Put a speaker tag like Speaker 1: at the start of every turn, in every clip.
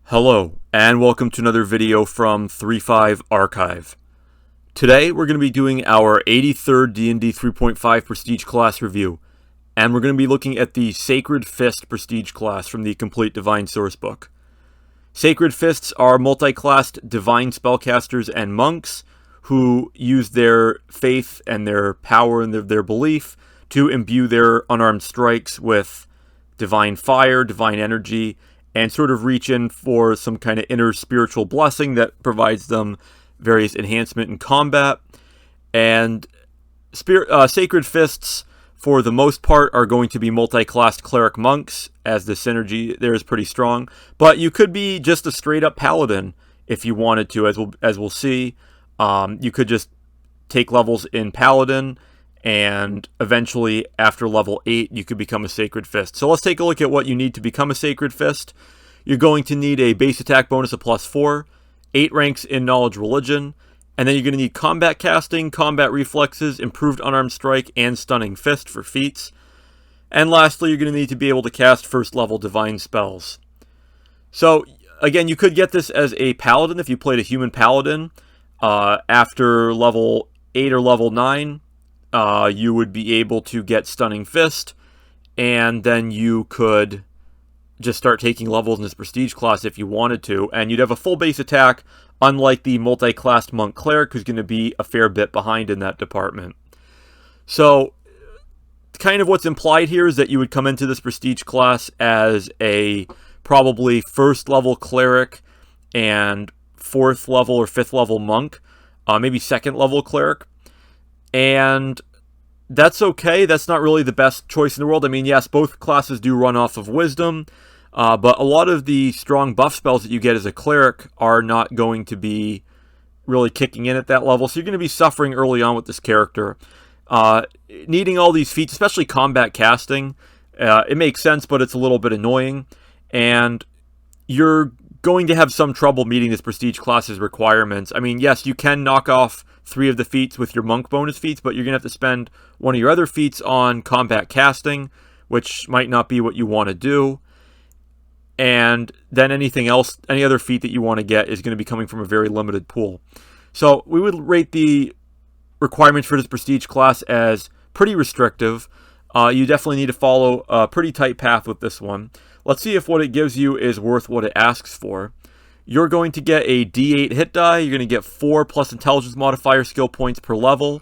Speaker 1: Hello, and welcome to another video from 3.5 Archive. Today, we're going to be doing our 83rd D&D 3.5 Prestige class review, and we're going to be looking at the Sacred Fist Prestige class from the Complete Divine Sourcebook. Sacred Fists are multi-classed divine spellcasters and monks who use their faith and their power and their belief to imbue their unarmed strikes with divine fire, divine energy, and sort of reach in for some kind of inner spiritual blessing that provides them various enhancement in combat. And Sacred Fists, for the most part, are going to be multi-classed cleric monks, as the synergy there is pretty strong. But you could be just a straight-up paladin if you wanted to, as we'll see. You could just take levels in paladin, and eventually, after level 8, you could become a Sacred Fist. So let's take a look at what you need to become a Sacred Fist. You're going to need a base attack bonus of +4, 8 ranks in Knowledge Religion, and then you're going to need combat casting, combat reflexes, improved unarmed strike, and stunning fist for feats. And lastly, you're going to need to be able to cast first level divine spells. So, again, you could get this as a paladin if you played a human paladin. After level 8 or level 9, you would be able to get Stunning Fist, and then you could just start taking levels in this Prestige class if you wanted to, and you'd have a full base attack, unlike the multi-classed Monk Cleric, who's going to be a fair bit behind in that department. So, kind of what's implied here is that you would come into this Prestige class as a probably first level Cleric and 4th level or 5th level Monk, maybe 2nd level Cleric. And that's okay. That's not really the best choice in the world. I mean, yes, both classes do run off of Wisdom, but a lot of the strong buff spells that you get as a Cleric are not going to be really kicking in at that level, so you're going to be suffering early on with this character. Needing all these feats, especially combat casting, it makes sense, but it's a little bit annoying, and you're going to have some trouble meeting this Prestige class's requirements. I mean, yes, you can knock off 3 of the feats with your monk bonus feats, but you're going to have to spend one of your other feats on combat casting, which might not be what you want to do. And then anything else, any other feat that you want to get is going to be coming from a very limited pool. So we would rate the requirements for this Prestige class as pretty restrictive. You definitely need to follow a pretty tight path with this one. Let's see if what it gives you is worth what it asks for. You're going to get a D8 hit die. You're going to get 4 plus intelligence modifier skill points per level.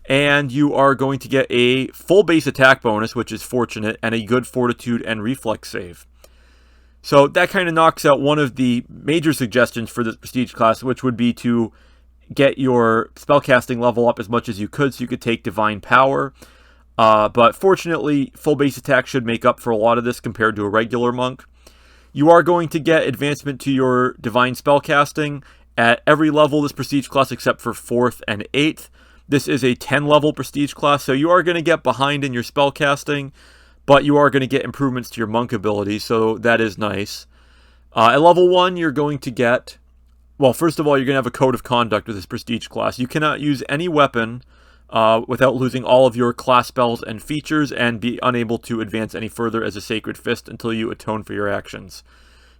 Speaker 1: And you are going to get a full base attack bonus, which is fortunate, and a good fortitude and reflex save. So that kind of knocks out one of the major suggestions for this Prestige class, which would be to get your spellcasting level up as much as you could so you could take Divine Power. But fortunately, full base attack should make up for a lot of this compared to a regular monk. You are going to get advancement to your divine spellcasting at every level of this Prestige class except for 4th and 8th. This is a 10 level Prestige class, so you are going to get behind in your spellcasting, but you are going to get improvements to your monk ability, so that is nice. At level 1, you're going to get, well, first of all, you're going to have a code of conduct with this Prestige class. You cannot use any weapon without losing all of your class spells and features, and be unable to advance any further as a Sacred Fist until you atone for your actions.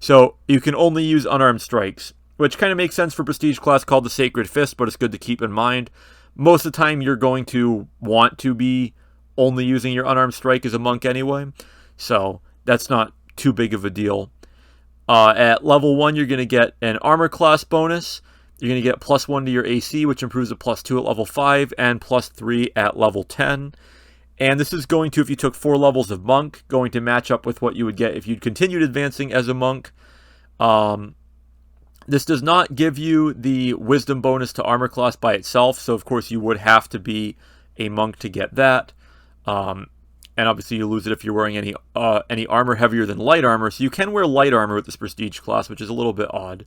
Speaker 1: So you can only use unarmed strikes, which kind of makes sense for Prestige class called the Sacred Fist, but it's good to keep in mind. Most of the time you're going to want to be only using your unarmed strike as a monk anyway, so that's not too big of a deal. At level 1, you're going to get an armor class bonus. You're going to get +1 to your AC, which improves to +2 at level 5, and +3 at level 10. And this is going to, if you took 4 levels of monk, going to match up with what you would get if you'd continued advancing as a monk. This does not give you the wisdom bonus to armor class by itself, so of course you would have to be a monk to get that. And obviously you lose it if you're wearing any armor heavier than light armor, so you can wear light armor with this Prestige class, which is a little bit odd.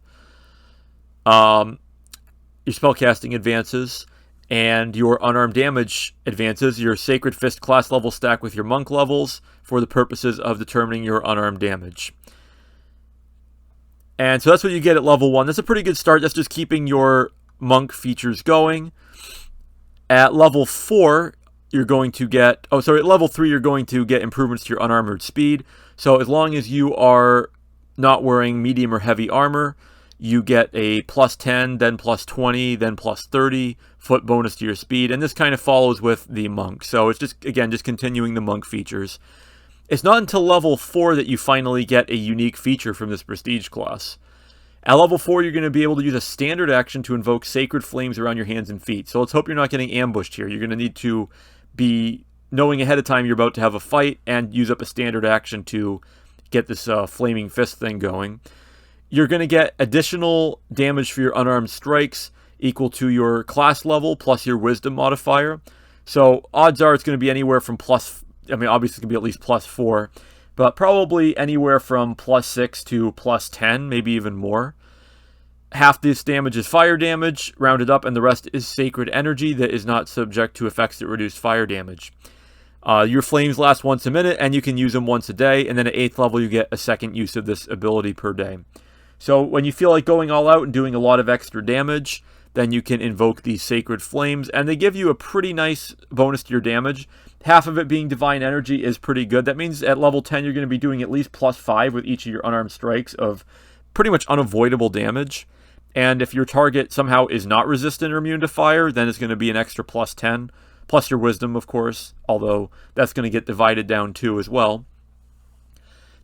Speaker 1: Your spellcasting advances, and your unarmed damage advances. Your Sacred Fist class level stack with your monk levels for the purposes of determining your unarmed damage. And so that's what you get at level 1. That's a pretty good start. That's just keeping your monk features going. At level 4, you're going to get... at level 3, you're going to get improvements to your unarmored speed. So as long as you are not wearing medium or heavy armor, you get a plus 10, then plus 20, then plus 30 foot bonus to your speed, and this kind of follows with the monk. So it's just, again, just continuing the monk features. It's not until level 4 that you finally get a unique feature from this prestige class. At level 4, you're going to be able to use a standard action to invoke sacred flames around your hands and feet. So let's hope you're not getting ambushed here. You're going to need to be knowing ahead of time you're about to have a fight and use up a standard action to get this flaming fist thing going. You're going to get additional damage for your unarmed strikes equal to your class level plus your wisdom modifier. So odds are it's going to be anywhere from obviously it's going to be at least plus 4. But probably anywhere from plus 6 to plus 10, maybe even more. Half this damage is fire damage, rounded up, and the rest is sacred energy that is not subject to effects that reduce fire damage. Your flames last once a minute, and you can use them once a day, and then at 8th level you get a second use of this ability per day. So when you feel like going all out and doing a lot of extra damage, then you can invoke these sacred flames, and they give you a pretty nice bonus to your damage. Half of it being divine energy is pretty good. That means at level 10 you're going to be doing at least plus 5 with each of your unarmed strikes of pretty much unavoidable damage. And if your target somehow is not resistant or immune to fire, then it's going to be an extra plus 10, plus your wisdom, of course, although that's going to get divided down too as well.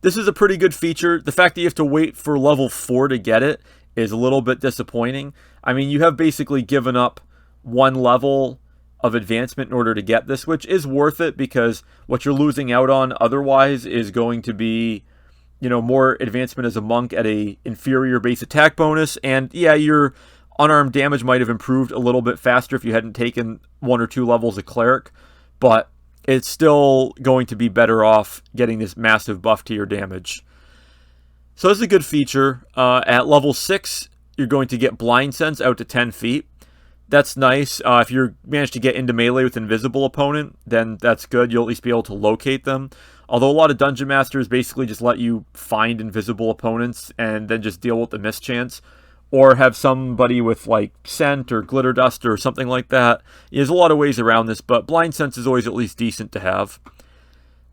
Speaker 1: This is a pretty good feature. The fact that you have to wait for level 4 to get it is a little bit disappointing. I mean, you have basically given up one level of advancement in order to get this, which is worth it because what you're losing out on otherwise is going to be, more advancement as a monk at a inferior base attack bonus. And yeah, your unarmed damage might have improved a little bit faster if you hadn't taken 1 or 2 levels of cleric, but it's still going to be better off getting this massive buff to your damage. So this is a good feature. At level 6, you're going to get blind sense out to 10 feet. That's nice. If you manage to get into melee with invisible opponent, then that's good. You'll at least be able to locate them. Although a lot of dungeon masters basically just let you find invisible opponents and then just deal with the mischance. Or have somebody with like scent or glitter dust or something like that. There's a lot of ways around this, but blind sense is always at least decent to have.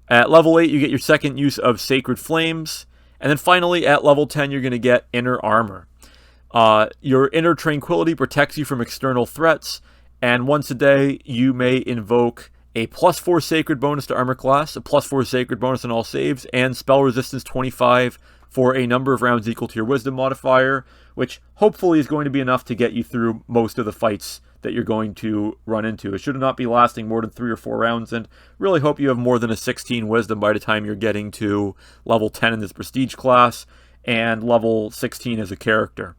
Speaker 1: At level 8, you get your second use of sacred flames. And then finally, at level 10, you're going to get inner armor. Your inner tranquility protects you from external threats, and once a day you may invoke a plus 4 sacred bonus to armor class, a plus 4 sacred bonus on all saves, and spell resistance 25 for a number of rounds equal to your wisdom modifier, which hopefully is going to be enough to get you through most of the fights that you're going to run into. It should not be lasting more than 3 or 4 rounds, and really hope you have more than a 16 wisdom by the time you're getting to level 10 in this prestige class and level 16 as a character.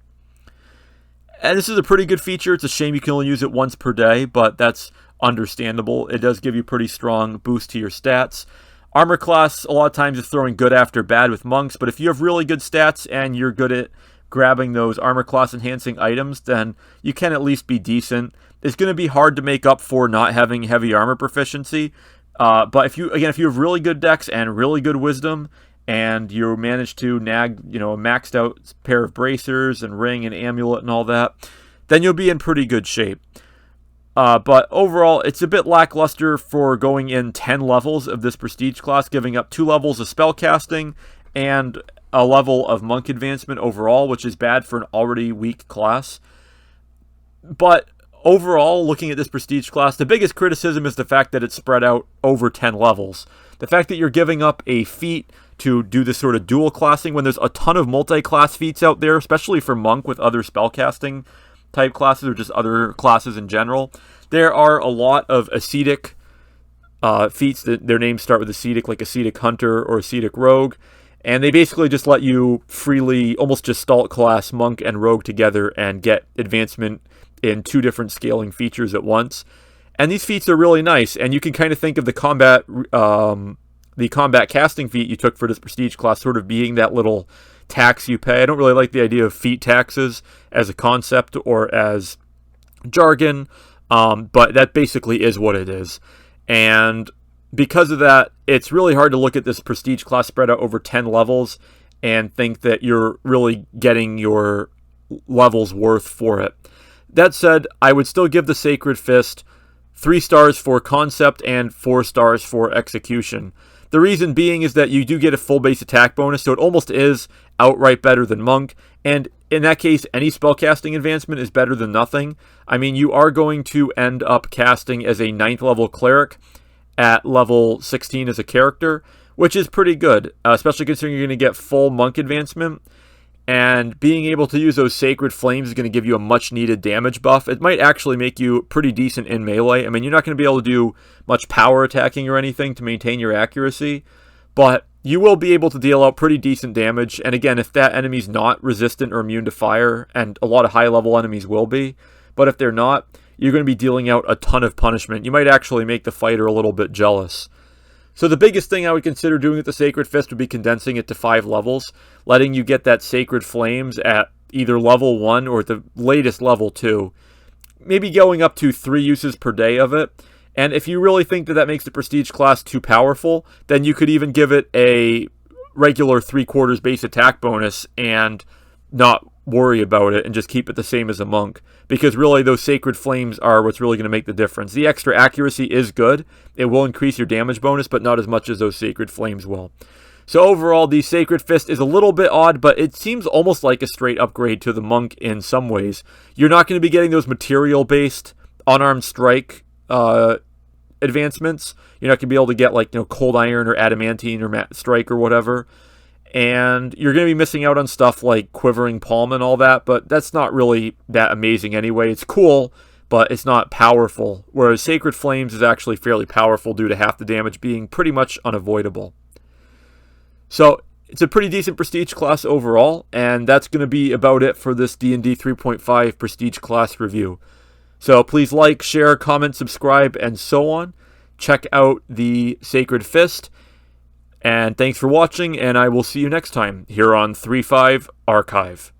Speaker 1: And this is a pretty good feature. It's a shame you can only use it once per day, but that's understandable. It does give you a pretty strong boost to your stats. Armor class, a lot of times, is throwing good after bad with monks, but if you have really good stats and you're good at grabbing those armor class enhancing items, then you can at least be decent. It's going to be hard to make up for not having heavy armor proficiency, but if you have really good dex and really good wisdom, and you manage to nag, a maxed out pair of bracers and ring and amulet and all that, then you'll be in pretty good shape. But overall, it's a bit lackluster for going in 10 levels of this prestige class, giving up 2 levels of spellcasting and a level of monk advancement overall, which is bad for an already weak class. But overall, looking at this prestige class, the biggest criticism is the fact that it's spread out over 10 levels. The fact that you're giving up a feat to do this sort of dual classing when there's a ton of multi-class feats out there, especially for monk with other spellcasting type classes or just other classes in general. There are a lot of ascetic feats that their names start with ascetic, like ascetic hunter or ascetic rogue, and they basically just let you freely almost just gestalt class monk and rogue together and get advancement in 2 different scaling features at once. And these feats are really nice, and you can kind of think of the combat casting feat you took for this prestige class sort of being that little tax you pay. I don't really like the idea of feat taxes as a concept or as jargon, but that basically is what it is. And because of that, it's really hard to look at this prestige class spread out over 10 levels and think that you're really getting your levels worth for it. That said, I would still give the Sacred Fist 3 stars for concept and 4 stars for execution. The reason being is that you do get a full base attack bonus, so it almost is outright better than Monk. And in that case, any spellcasting advancement is better than nothing. I mean, you are going to end up casting as a 9th level cleric at level 16 as a character, which is pretty good, especially considering you're going to get full monk advancement. And being able to use those Sacred Flames is going to give you a much-needed damage buff. It might actually make you pretty decent in melee. I mean, you're not going to be able to do much power attacking or anything to maintain your accuracy, but you will be able to deal out pretty decent damage. And again, if that enemy's not resistant or immune to fire, and a lot of high-level enemies will be, but if they're not, you're going to be dealing out a ton of punishment. You might actually make the fighter a little bit jealous. So the biggest thing I would consider doing with the Sacred Fist would be condensing it to 5 levels, letting you get that Sacred Flames at either level 1 or at the latest level 2. Maybe going up to 3 uses per day of it. And if you really think that that makes the Prestige class too powerful, then you could even give it a regular 3/4 base attack bonus and not worry about it and just keep it the same as a monk. Because really those Sacred Flames are what's really going to make the difference. The extra accuracy is good. It will increase your damage bonus, but not as much as those Sacred Flames will. So overall, the Sacred Fist is a little bit odd, but it seems almost like a straight upgrade to the monk in some ways. You're not going to be getting those material-based unarmed strike advancements. You're not going to be able to get like cold iron or adamantine or strike or whatever. And you're going to be missing out on stuff like quivering palm and all that, but that's not really that amazing anyway. It's cool, but it's not powerful, whereas Sacred Flames is actually fairly powerful due to half the damage being pretty much unavoidable. So it's a pretty decent Prestige class overall, and that's going to be about it for this D&D 3.5 Prestige class review. So please like, share, comment, subscribe, and so on. Check out the Sacred Fist. And thanks for watching, and I will see you next time here on 3.5 Archive.